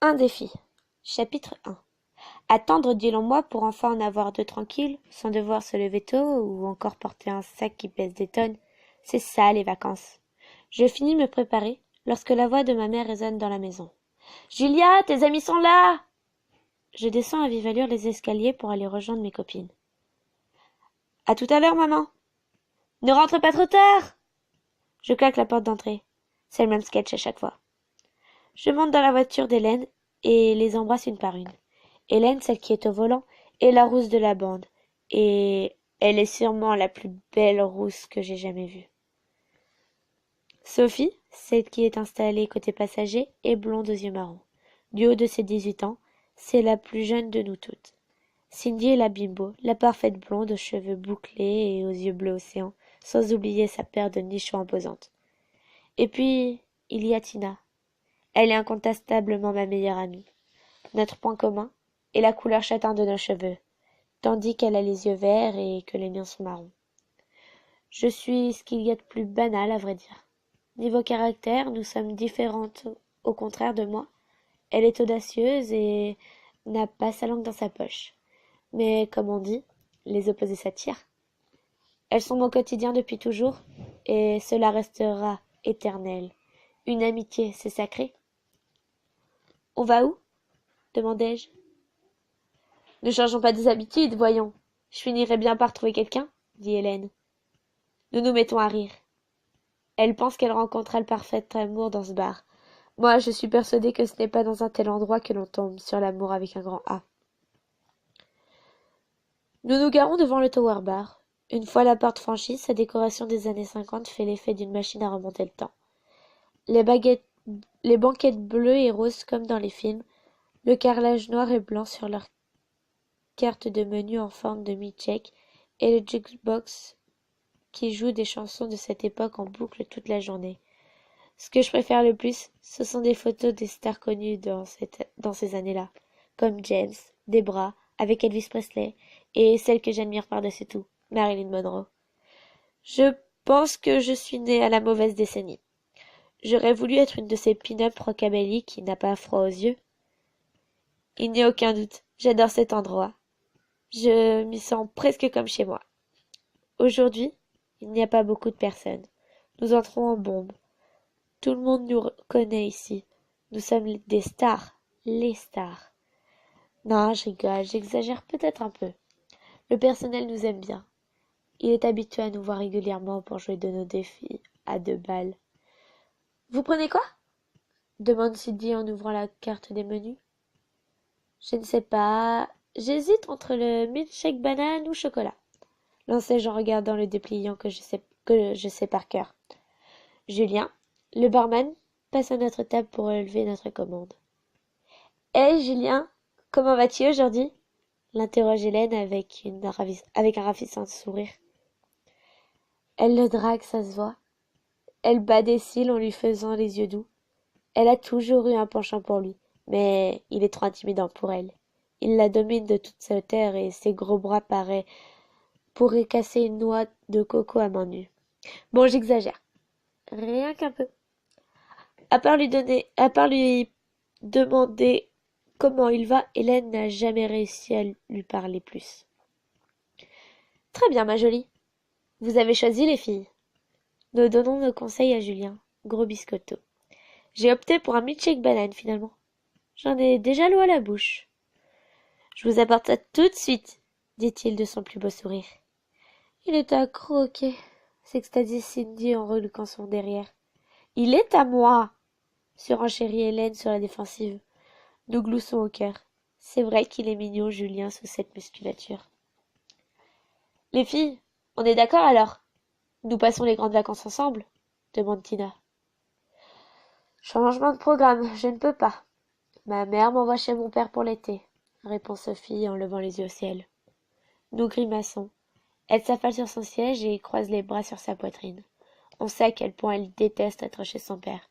Un défi. Chapitre 1. Attendre 10 longs mois pour enfin en avoir deux tranquilles, sans devoir se lever tôt ou encore porter un sac qui pèse des tonnes. C'est ça les vacances. Je finis de me préparer lorsque la voix de ma mère résonne dans la maison. Julia, tes amis sont là! Je descends à vive allure les escaliers pour aller rejoindre mes copines. À tout à l'heure, maman! Ne rentre pas trop tard! Je claque la porte d'entrée. C'est le même sketch à chaque fois. Je monte dans la voiture d'Hélène et les embrasse une par une. Hélène, celle qui est au volant, est la rousse de la bande. Et elle est sûrement la plus belle rousse que j'ai jamais vue. Sophie, celle qui est installée côté passager, est blonde aux yeux marrons. Du haut de ses 18 ans, c'est la plus jeune de nous toutes. Cindy est la bimbo, la parfaite blonde aux cheveux bouclés et aux yeux bleu océan, sans oublier sa paire de nichons imposantes. Et puis, il y a Tina. Elle est incontestablement ma meilleure amie. Notre point commun est la couleur châtain de nos cheveux, tandis qu'elle a les yeux verts et que les miens sont marrons. Je suis ce qu'il y a de plus banal, à vrai dire. Niveau caractère, nous sommes différentes, au contraire de moi. Elle est audacieuse et n'a pas sa langue dans sa poche. Mais comme on dit, les opposés s'attirent. Elles sont mon quotidien depuis toujours, et cela restera éternel. Une amitié, c'est sacré. On va où? Demandai-je. Ne changeons pas des habitudes, voyons. Je finirai bien par trouver quelqu'un, dit Hélène. Nous nous mettons à rire. Elle pense qu'elle rencontrera le parfait amour dans ce bar. Moi, je suis persuadée que ce n'est pas dans un tel endroit que l'on tombe sur l'amour avec un grand A. Nous nous garons devant le Tower Bar. Une fois la porte franchie, sa décoration des années 50 fait l'effet d'une machine à remonter le temps. Les banquettes bleues et roses comme dans les films, le carrelage noir et blanc sur leurs cartes de menu en forme de mi-check et le jukebox qui joue des chansons de cette époque en boucle toute la journée. Ce que je préfère le plus, ce sont des photos des stars connues dans ces années-là, comme James, Debra, avec Elvis Presley, et celle que j'admire par-dessus tout, Marilyn Monroe. Je pense que je suis née à la mauvaise décennie. J'aurais voulu être une de ces pin-up rockabilly qui n'a pas froid aux yeux. Il n'y a aucun doute, j'adore cet endroit. Je m'y sens presque comme chez moi. Aujourd'hui, il n'y a pas beaucoup de personnes. Nous entrons en bombe. Tout le monde nous connaît ici. Nous sommes des stars, les stars. Non, je rigole, j'exagère peut-être un peu. Le personnel nous aime bien. Il est habitué à nous voir régulièrement pour jouer de nos défis à 2 balles. Vous prenez quoi? Demande Sydney en ouvrant la carte des menus. Je ne sais pas. J'hésite entre le milkshake banane ou chocolat. Lançai-je en regardant le dépliant que je sais par cœur. Julien, le barman, passe à notre table pour relever notre commande. Hé, Julien, comment vas-tu aujourd'hui? L'interroge Hélène avec un ravissant sourire. Elle le drague, ça se voit. Elle bat des cils en lui faisant les yeux doux. Elle a toujours eu un penchant pour lui, mais il est trop intimidant pour elle. Il la domine de toute sa hauteur et ses gros bras pourraient casser une noix de coco à main nue. Bon, j'exagère. Rien qu'un peu. À part lui demander comment il va, Hélène n'a jamais réussi à lui parler plus. Très bien, ma jolie. Vous avez choisi les filles. Nous donnons nos conseils à Julien. Gros biscotto. J'ai opté pour un milkshake banane, finalement. J'en ai déjà l'eau à la bouche. Je vous apporte ça tout de suite, dit-il de son plus beau sourire. Il est à croquer, s'extasie Cindy en reluquant son derrière. Il est à moi, surenchérit Hélène sur la défensive. Nous gloussons au cœur. C'est vrai qu'il est mignon, Julien, sous cette musculature. Les filles, on est d'accord alors? Nous passons les grandes vacances ensemble? Demande Tina. Changement de programme, je ne peux pas. Ma mère m'envoie chez mon père pour l'été, répond Sophie en levant les yeux au ciel. Nous grimaçons. Elle s'affale sur son siège et croise les bras sur sa poitrine. On sait à quel point elle déteste être chez son père.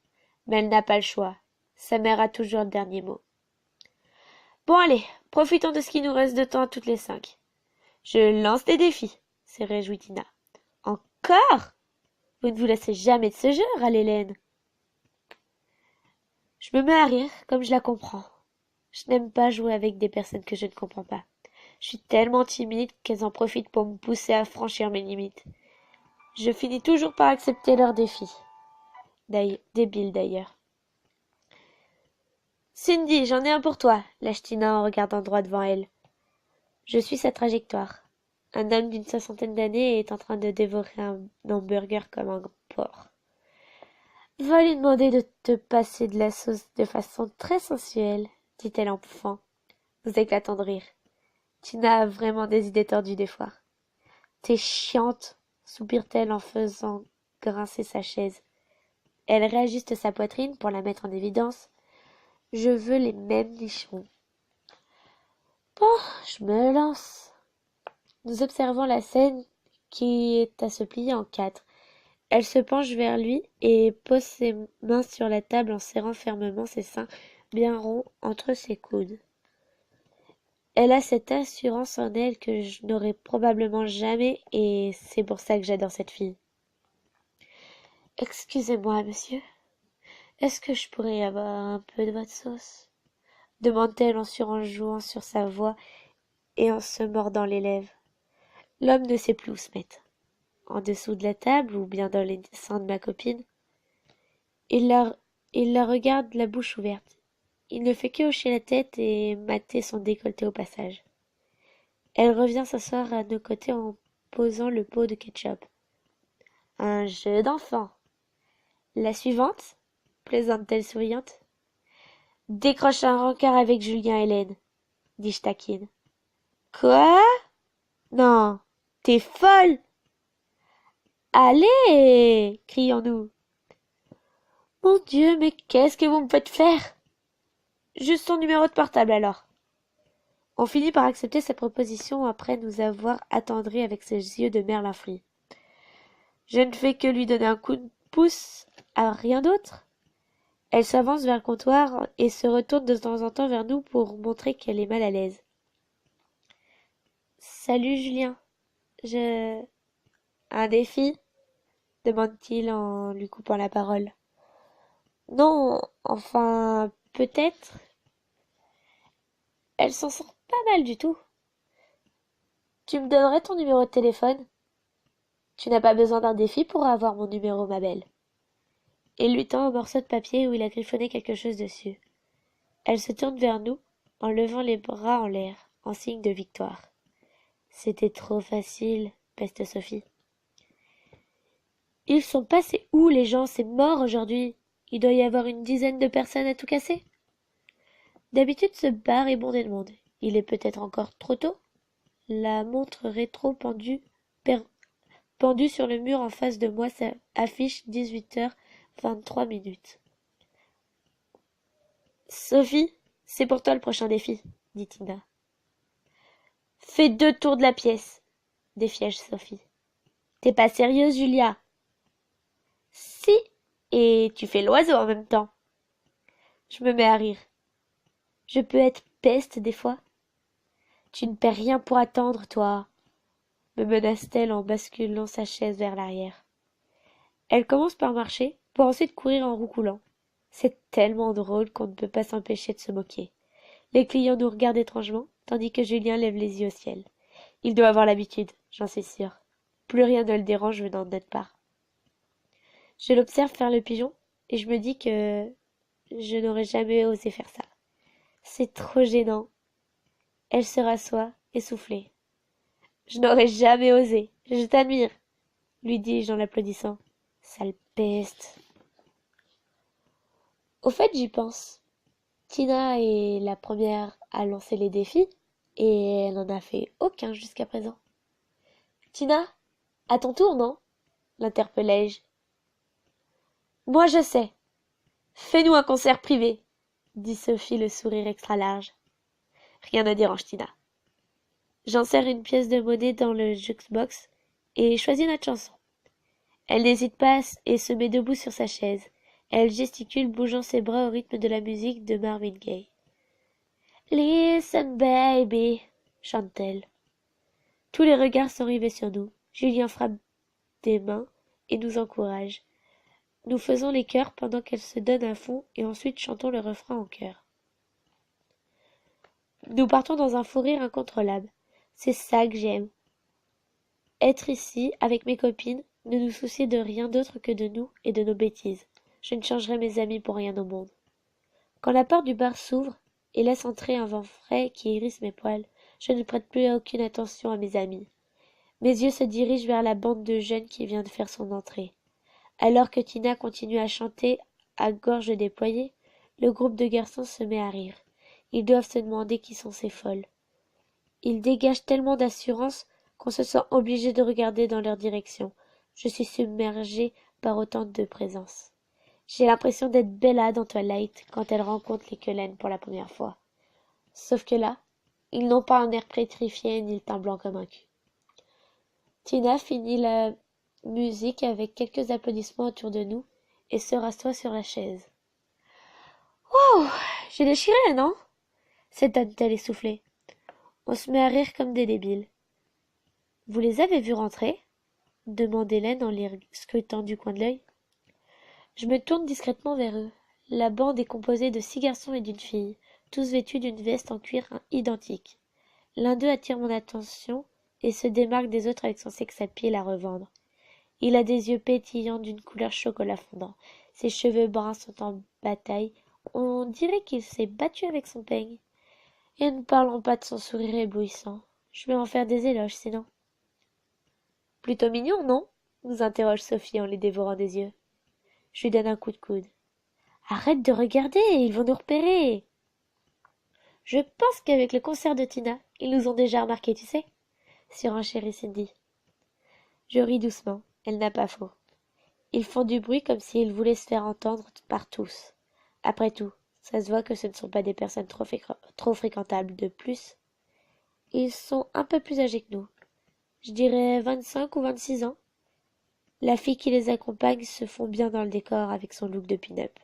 Mais elle n'a pas le choix. Sa mère a toujours le dernier mot. Bon allez, profitons de ce qui nous reste de temps toutes les 5. Je lance des défis, s'est réjouie Tina. Encore? Vous ne vous laissez jamais de ce jeu, râle Hélène. Je me mets à rire, comme je la comprends. Je n'aime pas jouer avec des personnes que je ne comprends pas. Je suis tellement timide qu'elles en profitent pour me pousser à franchir mes limites. Je finis toujours par accepter leurs défis. Débile d'ailleurs. Cindy, j'en ai un pour toi, lâche Tina en regardant droit devant elle. Je suis sa trajectoire. Un homme d'une soixantaine d'années est en train de dévorer un hamburger comme un porc. Va lui demander de te passer de la sauce de façon très sensuelle, dit-elle en pouffant, nous éclatant de rire. Tina a vraiment des idées tordues des fois. T'es chiante, soupire-t-elle en faisant grincer sa chaise. Elle réajuste sa poitrine pour la mettre en évidence. Je veux les mêmes nicherons. Bon, je me lance. Nous observons la scène qui est à se plier en quatre. Elle se penche vers lui et pose ses mains sur la table en serrant fermement ses seins bien ronds entre ses coudes. Elle a cette assurance en elle que je n'aurai probablement jamais et c'est pour ça que j'adore cette fille. Excusez-moi, monsieur. Est-ce que je pourrais avoir un peu de votre sauce? Demande-t-elle en surenjouant sur sa voix et en se mordant les lèvres. L'homme ne sait plus où se mettre. En dessous de la table ou bien dans les seins de ma copine. Il la regarde la bouche ouverte. Il ne fait que hocher la tête et mater son décolleté au passage. Elle revient s'asseoir à nos côtés en posant le pot de ketchup. Un jeu d'enfant. La suivante, plaisante-t-elle souriante. Décroche un rencard avec Julien Hélène, dis-je taquine. Quoi? Non, t'es folle! Allez! Crions-nous. Mon Dieu, mais qu'est-ce que vous me faites faire? Juste son numéro de portable alors. On finit par accepter sa proposition après nous avoir attendris avec ses yeux de merlin frit. Je ne fais que lui donner un coup de pouce à rien d'autre. Elle s'avance vers le comptoir et se retourne de temps en temps vers nous pour montrer qu'elle est mal à l'aise. Salut Julien. Un défi? Demande-t-il en lui coupant la parole. Non, enfin, peut-être. Elle s'en sort pas mal du tout. Tu me donnerais ton numéro de téléphone? Tu n'as pas besoin d'un défi pour avoir mon numéro, ma belle. Il lui tend un morceau de papier où il a griffonné quelque chose dessus. Elle se tourne vers nous en levant les bras en l'air, en signe de victoire. C'était trop facile, peste Sophie. Ils sont passés où, les gens? C'est mort aujourd'hui. Il doit y avoir une dizaine de personnes à tout casser. D'habitude, ce bar est bondé de monde. Il est peut-être encore trop tôt. La montre rétro pendue sur le mur en face de moi affiche 18h23. Sophie, c'est pour toi le prochain défi, dit Tina. Fais 2 tours de la pièce, défiai-je Sophie. T'es pas sérieuse, Julia? Si, et tu fais l'oiseau en même temps. Je me mets à rire. Je peux être peste des fois. Tu ne perds rien pour attendre, toi, me menace-t-elle en basculant sa chaise vers l'arrière. Elle commence par marcher, pour ensuite courir en roucoulant. C'est tellement drôle qu'on ne peut pas s'empêcher de se moquer. Les clients nous regardent étrangement, tandis que Julien lève les yeux au ciel. Il doit avoir l'habitude, j'en suis sûre. Plus rien ne le dérange venant de notre part. Je l'observe faire le pigeon, et je me dis que je n'aurais jamais osé faire ça. C'est trop gênant. Elle se rassoit, essoufflée. Je n'aurais jamais osé. Je t'admire, lui dis-je en l'applaudissant. Sale peste. Au fait, j'y pense. Tina est la première à lancer les défis, et elle n'en a fait aucun jusqu'à présent. Tina, à ton tour, non? L'interpellai-je. Moi je sais. Fais-nous un concert privé, dit Sophie le sourire extra large. Rien ne dérange Tina. J'insère une pièce de monnaie dans le jukebox et choisis notre chanson. Elle n'hésite pas et se met debout sur sa chaise. Elle gesticule, bougeant ses bras au rythme de la musique de Marvin Gaye. Listen, baby, chante-t-elle. Tous les regards sont rivés sur nous. Julien frappe des mains et nous encourage. Nous faisons les chœurs pendant qu'elle se donne à fond et ensuite chantons le refrain en chœur. Nous partons dans un fou rire incontrôlable. C'est ça que j'aime. Être ici, avec mes copines, ne nous soucier de rien d'autre que de nous et de nos bêtises. Je ne changerai mes amis pour rien au monde. Quand la porte du bar s'ouvre et laisse entrer un vent frais qui hérisse mes poils, je ne prête plus aucune attention à mes amis. Mes yeux se dirigent vers la bande de jeunes qui vient de faire son entrée. Alors que Tina continue à chanter à gorge déployée, le groupe de garçons se met à rire. Ils doivent se demander qui sont ces folles. Ils dégagent tellement d'assurance qu'on se sent obligé de regarder dans leur direction. Je suis submergée par autant de présence. J'ai l'impression d'être Bella dans Twilight quand elle rencontre les Cullen pour la première fois. Sauf que là, ils n'ont pas un air pétrifié ni le teint blanc comme un cul. Tina finit la musique avec quelques applaudissements autour de nous et se rassoit sur la chaise. « Wow, j'ai déchiré, non ?» s'étonne-t-elle essoufflée. On se met à rire comme des débiles. « Vous les avez vus rentrer ?» demande Hélène en les scrutant du coin de l'œil. Je me tourne discrètement vers eux. La bande est composée de 6 garçons et d'une fille, tous vêtus d'une veste en cuir identique. L'un d'eux attire mon attention et se démarque des autres avec son sex appeal à revendre. Il a des yeux pétillants d'une couleur chocolat fondant. Ses cheveux bruns sont en bataille. On dirait qu'il s'est battu avec son peigne. Et ne parlons pas de son sourire éblouissant. Je vais en faire des éloges, sinon. Plutôt mignon, non? Nous interroge Sophie en les dévorant des yeux. Je lui donne un coup de coude. Arrête de regarder, ils vont nous repérer. Je pense qu'avec le concert de Tina, ils nous ont déjà remarqués, tu sais, surenchérit Cindy. Je ris doucement, elle n'a pas faux. Ils font du bruit comme s'ils voulaient se faire entendre par tous. Après tout, ça se voit que ce ne sont pas des personnes trop fréquentables. De plus, ils sont un peu plus âgés que nous. Je dirais 25 ou 26 ans. La fille qui les accompagne se fond bien dans le décor avec son look de pin-up.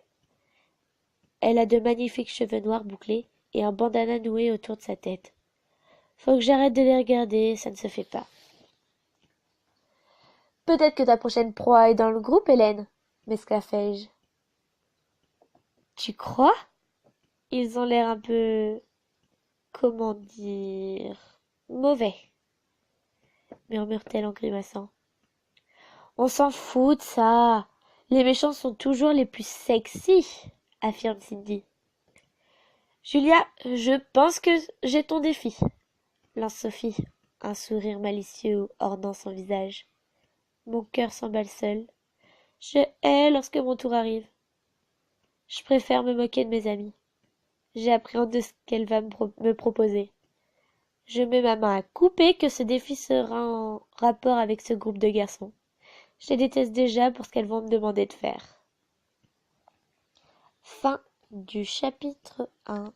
Elle a de magnifiques cheveux noirs bouclés et un bandana noué autour de sa tête. Faut que j'arrête de les regarder, ça ne se fait pas. Peut-être que ta prochaine proie est dans le groupe, Hélène, m'esclaffai-je. Tu crois? Ils ont l'air un peu... comment dire... mauvais, murmure-t-elle en grimaçant. On s'en fout de ça. Les méchants sont toujours les plus sexy, affirme Cindy. Julia, je pense que j'ai ton défi, lance Sophie, un sourire malicieux ornant son visage. Mon cœur s'emballe seul. Je hais lorsque mon tour arrive. Je préfère me moquer de mes amies. J'appréhende de ce qu'elle va me proposer. Je mets ma main à couper que ce défi sera en rapport avec ce groupe de garçons. Je les déteste déjà pour ce qu'elles vont me demander de faire. Fin du chapitre 1.